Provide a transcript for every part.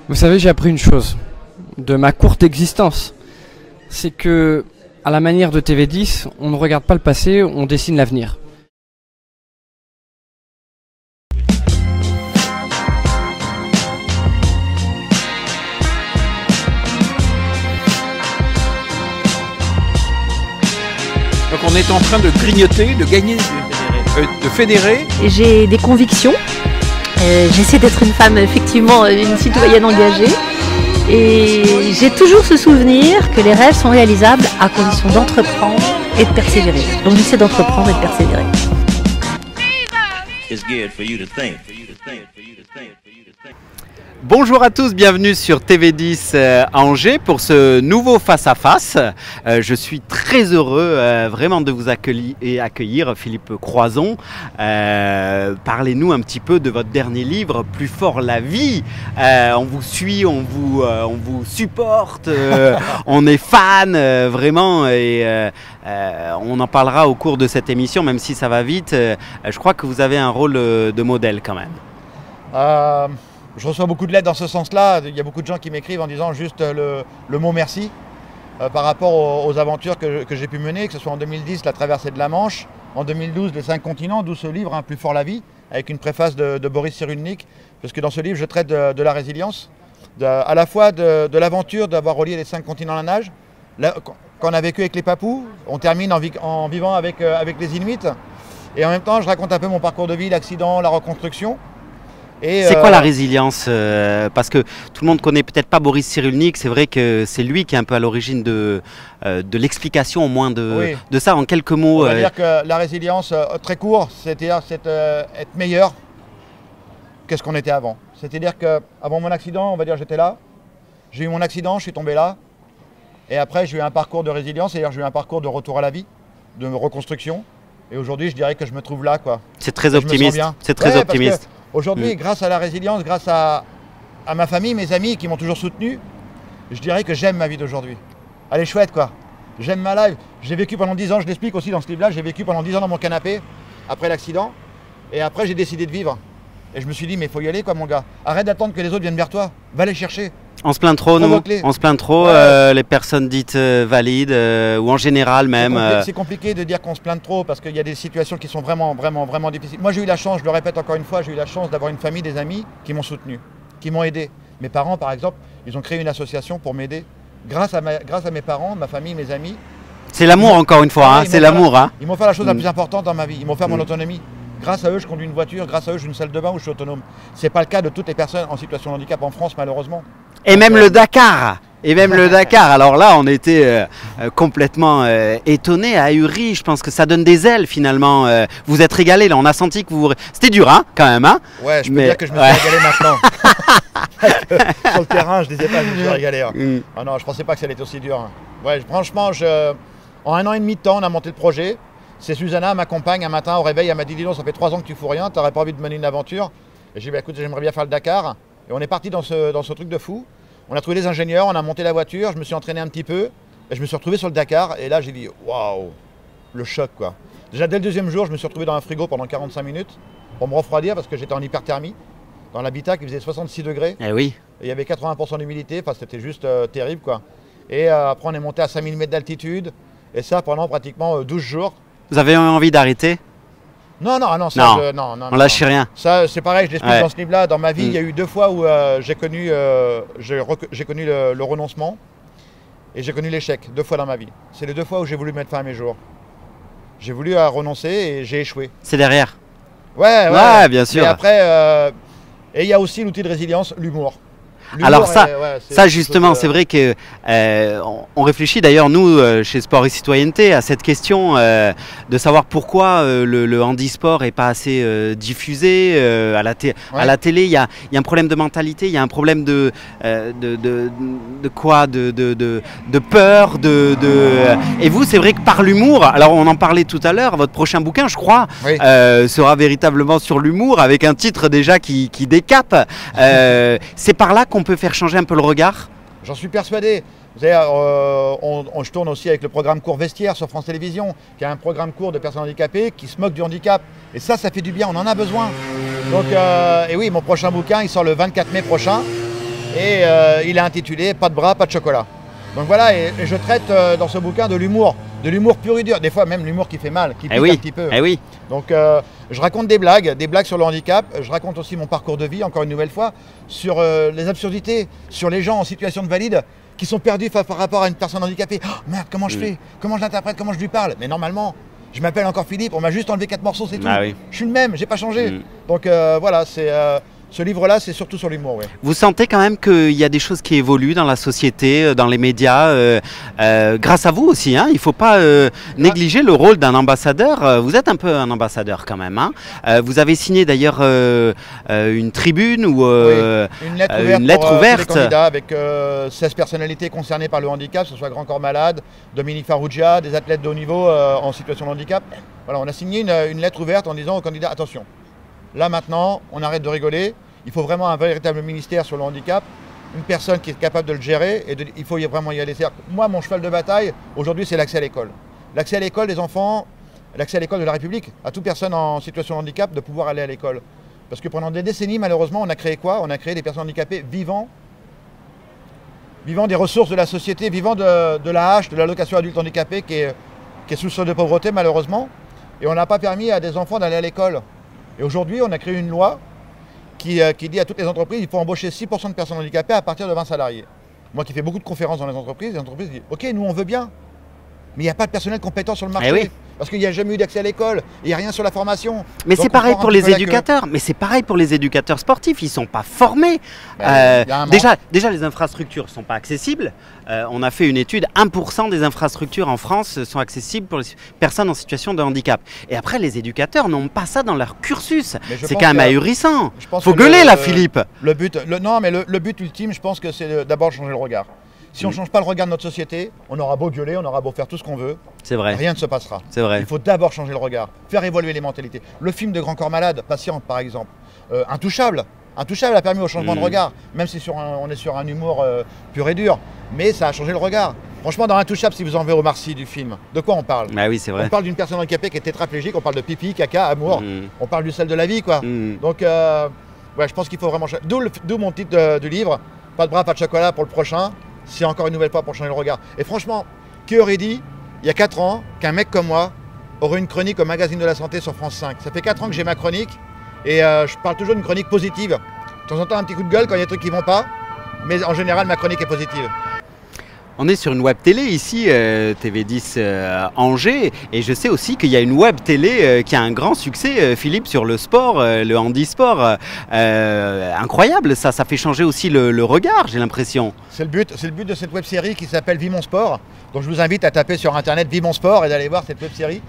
Vous savez, j'ai appris une chose de ma courte existence. C'est que, à la manière de TV10, on ne regarde pas le passé, on dessine l'avenir. Donc on est en train de grignoter, de gagner, de fédérer. J'ai des convictions. J'essaie d'être une femme, effectivement, une citoyenne engagée. Et j'ai toujours ce souvenir que les rêves sont réalisables à condition d'entreprendre et de persévérer. Donc j'essaie d'entreprendre et de persévérer. Bonjour à tous, bienvenue sur TV10 à Angers pour ce nouveau face-à-face. Je suis très heureux vraiment de vous accueillir, Philippe Croison. Parlez-nous un petit peu de votre dernier livre, Plus fort la vie. On vous suit, on vous supporte, on est fan vraiment et on en parlera au cours de cette émission, même si ça va vite. Je crois que vous avez un rôle de modèle quand même. Je reçois beaucoup de lettres dans ce sens-là. Il y a beaucoup de gens qui m'écrivent en disant juste le mot merci par rapport aux aventures que j'ai pu mener, que ce soit en 2010, la traversée de la Manche, en 2012, les 5 continents, d'où ce livre, Plus fort la vie, avec une préface de Boris Cyrulnik, parce que dans ce livre, je traite de la résilience, à la fois de l'aventure d'avoir relié les 5 continents à la nage, qu'on a vécu avec les Papous, on termine en vivant avec les Inuits, et en même temps, je raconte un peu mon parcours de vie, l'accident, la reconstruction. C'est quoi la résilience parce que tout le monde connaît peut-être pas Boris Cyrulnik, c'est vrai que c'est lui qui est un peu à l'origine de l'explication au moins de ça en quelques mots. On va dire que la résilience, très court, c'est-à-dire être meilleur que ce qu'on était avant. C'est-à-dire qu'avant mon accident, on va dire j'étais là, j'ai eu mon accident, je suis tombé là, et après j'ai eu un parcours de résilience, c'est-à-dire j'ai eu un parcours de retour à la vie, de reconstruction, et aujourd'hui je dirais que je me trouve là, quoi. C'est très optimiste, c'est très optimiste. Aujourd'hui, grâce à la résilience, grâce à ma famille, mes amis qui m'ont toujours soutenu, je dirais que j'aime ma vie d'aujourd'hui. Elle est chouette, quoi. J'aime ma life. J'ai vécu pendant 10 ans, je l'explique aussi dans ce livre-là, j'ai vécu pendant 10 ans dans mon canapé, après l'accident, et après j'ai décidé de vivre. Et je me suis dit, mais il faut y aller, quoi, mon gars. Arrête d'attendre que les autres viennent vers toi, va les chercher. On se plaint trop, nous. On se plaint trop, les personnes dites valides, ou en général même. C'est compliqué de dire qu'on se plaint trop parce qu'il y a des situations qui sont vraiment difficiles. Moi, j'ai eu la chance, je le répète encore une fois, j'ai eu la chance d'avoir une famille, des amis qui m'ont soutenu, qui m'ont aidé. Mes parents, par exemple, ils ont créé une association pour m'aider. Grâce à mes parents, ma famille, mes amis. C'est l'amour, encore une fois, hein, c'est l'amour. Ils m'ont fait la chose la plus importante dans ma vie, ils m'ont fait mon autonomie. Grâce à eux, je conduis une voiture, grâce à eux, j'ai une salle de bain où je suis autonome. Ce n'est pas le cas de toutes les personnes en situation de handicap en France, malheureusement. Et même le Dakar. Et même le Dakar. Alors là, on était complètement étonnés, ahuris. Je pense que ça donne des ailes finalement. Vous êtes régalés là. On a senti que vous. C'était dur, hein, quand même, hein. Ouais, je peux dire que je me suis régalé maintenant. Sur le terrain, je disais pas que je me suis régalé. Hein. Ah non, je pensais pas que ça allait être aussi dur. Hein. Ouais, franchement, en 1 an et demi de temps, on a monté le projet. C'est Susanna, ma compagne, un matin au réveil, elle m'a dit dis donc, ça fait 3 ans que tu fous rien, t'aurais pas envie de mener une aventure. Et j'ai dit bah, écoute, j'aimerais bien faire le Dakar. Et on est parti dans ce truc de fou. On a trouvé des ingénieurs, on a monté la voiture, je me suis entraîné un petit peu. Et je me suis retrouvé sur le Dakar. Et là, j'ai dit waouh, le choc, quoi. Déjà dès le 2e jour, je me suis retrouvé dans un frigo pendant 45 minutes pour me refroidir parce que j'étais en hyperthermie. Dans l'habitat qui faisait 66 degrés. Eh oui. Et il y avait 80% d'humidité, enfin c'était juste terrible, quoi. Et après, on est monté à 5000 mètres d'altitude. Et ça pendant pratiquement 12 jours. Vous avez envie d'arrêter? Non, on lâche rien. Ça, c'est pareil, je l'explique dans ce livre-là. Dans ma vie, il y a eu 2 fois où j'ai connu le renoncement et j'ai connu l'échec, 2 fois dans ma vie. C'est les 2 fois où j'ai voulu mettre fin à mes jours. J'ai voulu renoncer et j'ai échoué. C'est derrière. Ouais, bien sûr. Et après, et il y a aussi l'outil de résilience, l'humour. Alors ça justement, c'est vrai que on réfléchit d'ailleurs nous chez Sport et Citoyenneté à cette question de savoir pourquoi le handisport est pas assez diffusé à la télé. Il y a un problème de mentalité, il y a un problème de peur, et vous c'est vrai que par l'humour. Alors on en parlait tout à l'heure. Votre prochain bouquin, je crois, sera véritablement sur l'humour avec un titre déjà qui décape. C'est par là qu'on peut faire changer un peu le regard? J'en suis persuadé. Vous savez, je tourne aussi avec le programme Court Vestiaire sur France Télévisions, qui est un programme court de personnes handicapées qui se moquent du handicap. Et ça fait du bien, on en a besoin. Donc, et oui, mon prochain bouquin, il sort le 24 mai prochain. Et il est intitulé « Pas de bras, pas de chocolat ». Donc voilà, et je traite dans ce bouquin de l'humour pur et dur, des fois même l'humour qui fait mal, qui pique un petit peu. Oui. Donc je raconte des blagues sur le handicap, je raconte aussi mon parcours de vie, encore une nouvelle fois, sur les absurdités, sur les gens en situation de valide qui sont perdus par rapport à une personne handicapée. Oh, merde, comment je fais? Comment je l'interprète? Comment je lui parle? Mais normalement, je m'appelle encore Philippe, on m'a juste enlevé 4 morceaux, c'est tout. Oui. Je suis le même, j'ai pas changé. Donc voilà, c'est... Ce livre-là, c'est surtout sur l'humour. Oui. Vous sentez quand même qu'il y a des choses qui évoluent dans la société, dans les médias, grâce à vous aussi. Hein. Il ne faut pas négliger le rôle d'un ambassadeur. Vous êtes un peu un ambassadeur quand même. Hein. Vous avez signé d'ailleurs une tribune ou une lettre ouverte pour les candidats avec 16 personnalités concernées par le handicap, que ce soit Grand Corps Malade, Dominique Farrugia, des athlètes de haut niveau en situation de handicap. Voilà, on a signé une lettre ouverte en disant aux candidats, attention, là maintenant, on arrête de rigoler. Il faut vraiment un véritable ministère sur le handicap, une personne qui est capable de le gérer et il faut vraiment y aller. Moi, mon cheval de bataille, aujourd'hui, c'est l'accès à l'école. L'accès à l'école des enfants, l'accès à l'école de la République, à toute personne en situation de handicap de pouvoir aller à l'école. Parce que pendant des décennies, malheureusement, on a créé quoi? On a créé des personnes handicapées vivant des ressources de la société, vivant de la hache, de l'allocation adulte handicapé qui est sous le seuil de pauvreté, malheureusement. Et on n'a pas permis à des enfants d'aller à l'école. Et aujourd'hui, on a créé une loi qui dit à toutes les entreprises qu'il faut embaucher 6% de personnes handicapées à partir de 20 salariés. Moi qui fais beaucoup de conférences dans les entreprises disent « Ok, nous on veut bien, mais il n'y a pas de personnel compétent sur le marché. Oui. Parce qu'il n'y a jamais eu d'accès à l'école, il n'y a rien sur la formation. » Mais c'est pareil pour les éducateurs, mais c'est pareil pour les éducateurs sportifs, ils ne sont pas formés. Déjà, les infrastructures ne sont pas accessibles. On a fait une étude, 1% des infrastructures en France sont accessibles pour les personnes en situation de handicap. Et après, les éducateurs n'ont pas ça dans leur cursus. C'est quand même ahurissant. Il faut gueuler là, Philippe. Le but ultime, je pense que c'est d'abord changer le regard. Si on ne change pas le regard de notre société, on aura beau gueuler, on aura beau faire tout ce qu'on veut. C'est vrai. Rien ne se passera. C'est vrai. Il faut d'abord changer le regard, faire évoluer les mentalités. Le film de Grand Corps Malade, Patiente par exemple, Intouchable a permis au changement de regard, même si on est sur un humour pur et dur, mais ça a changé le regard. Franchement, dans Intouchable, si vous enlevez Omar Sy du film, de quoi on parle? Bah oui, c'est vrai. On parle d'une personne handicapée qui est tétraplégique, on parle de pipi, caca, amour, on parle du sel de la vie, quoi. Donc, ouais, je pense qu'il faut vraiment changer. D'où mon titre du livre, Pas de bras, pas de chocolat pour le prochain. C'est encore une nouvelle fois pour changer le regard. Et franchement, qui aurait dit, il y a 4 ans, qu'un mec comme moi aurait une chronique au magazine de la santé sur France 5? Ça fait 4 ans que j'ai ma chronique et je parle toujours d'une chronique positive. De temps en temps, un petit coup de gueule quand il y a des trucs qui ne vont pas, mais en général, ma chronique est positive. On est sur une web télé ici, TV10 Angers, et je sais aussi qu'il y a une web télé qui a un grand succès, Philippe, sur le sport, le handisport. Incroyable, ça fait changer aussi le regard, j'ai l'impression. C'est le but de cette web série qui s'appelle Vie mon sport. Donc je vous invite à taper sur internet Vie mon sport et d'aller voir cette web série.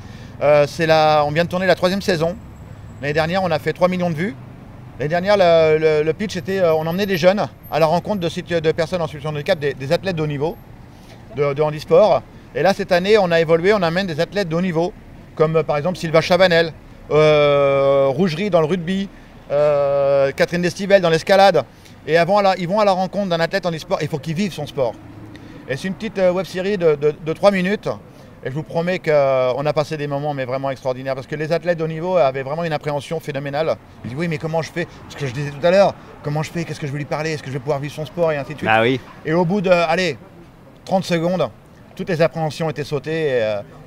On vient de tourner la 3e saison. L'année dernière, on a fait 3 millions de vues. L'année dernière, le pitch était, on emmenait des jeunes à la rencontre de personnes en situation de handicap, des athlètes de haut niveau. De handisport. Et là, cette année, on a évolué, on amène des athlètes de haut niveau, comme par exemple Sylvain Chavanel, Rougerie dans le rugby, Catherine Destivelle dans l'escalade. Et ils vont à la rencontre d'un athlète handisport, il faut qu'il vive son sport. Et c'est une petite web-série de 3 minutes. Et je vous promets qu'on a passé des moments mais vraiment extraordinaires, parce que les athlètes de haut niveau avaient vraiment une appréhension phénoménale. Ils disent oui, mais comment je fais? Ce que je disais tout à l'heure, comment je fais? Qu'est-ce que je vais lui parler? Est-ce que je vais pouvoir vivre son sport? Et ainsi de suite. Ah oui. Et au bout de, 30 secondes, toutes les appréhensions étaient sautées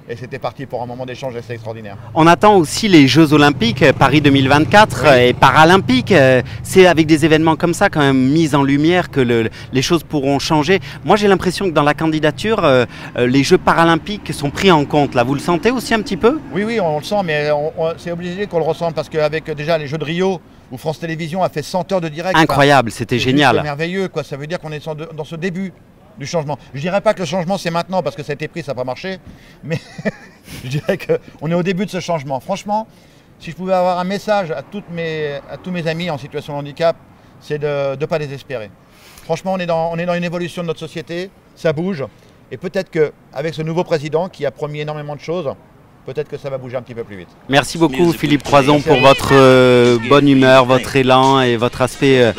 et c'était parti pour un moment d'échange assez extraordinaire. On attend aussi les Jeux Olympiques, Paris 2024 et Paralympiques. C'est avec des événements comme ça, quand même mis en lumière, que les choses pourront changer. Moi, j'ai l'impression que dans la candidature, les Jeux Paralympiques sont pris en compte. Là, vous le sentez aussi un petit peu? Oui, on le sent, mais c'est obligé qu'on le ressente parce qu'avec déjà les Jeux de Rio, où France Télévisions a fait 100 heures de direct. Incroyable, c'était génial. C'est merveilleux, quoi. Ça veut dire qu'on est dans ce début du changement. Je dirais pas que le changement c'est maintenant parce que ça a été pris, ça n'a pas marché, mais je dirais qu'on est au début de ce changement. Franchement, si je pouvais avoir un message à tous mes amis en situation de handicap, c'est de ne pas désespérer. Franchement, on est dans une évolution de notre société, ça bouge, et peut-être qu'avec ce nouveau président qui a promis énormément de choses, peut-être que ça va bouger un petit peu plus vite. Merci beaucoup Philippe Croizon pour votre bonne humeur, votre élan et votre aspect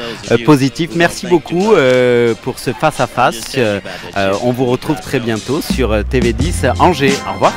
positif. Merci beaucoup pour ce face-à-face. On vous retrouve très bientôt sur TV10 Angers. Au revoir.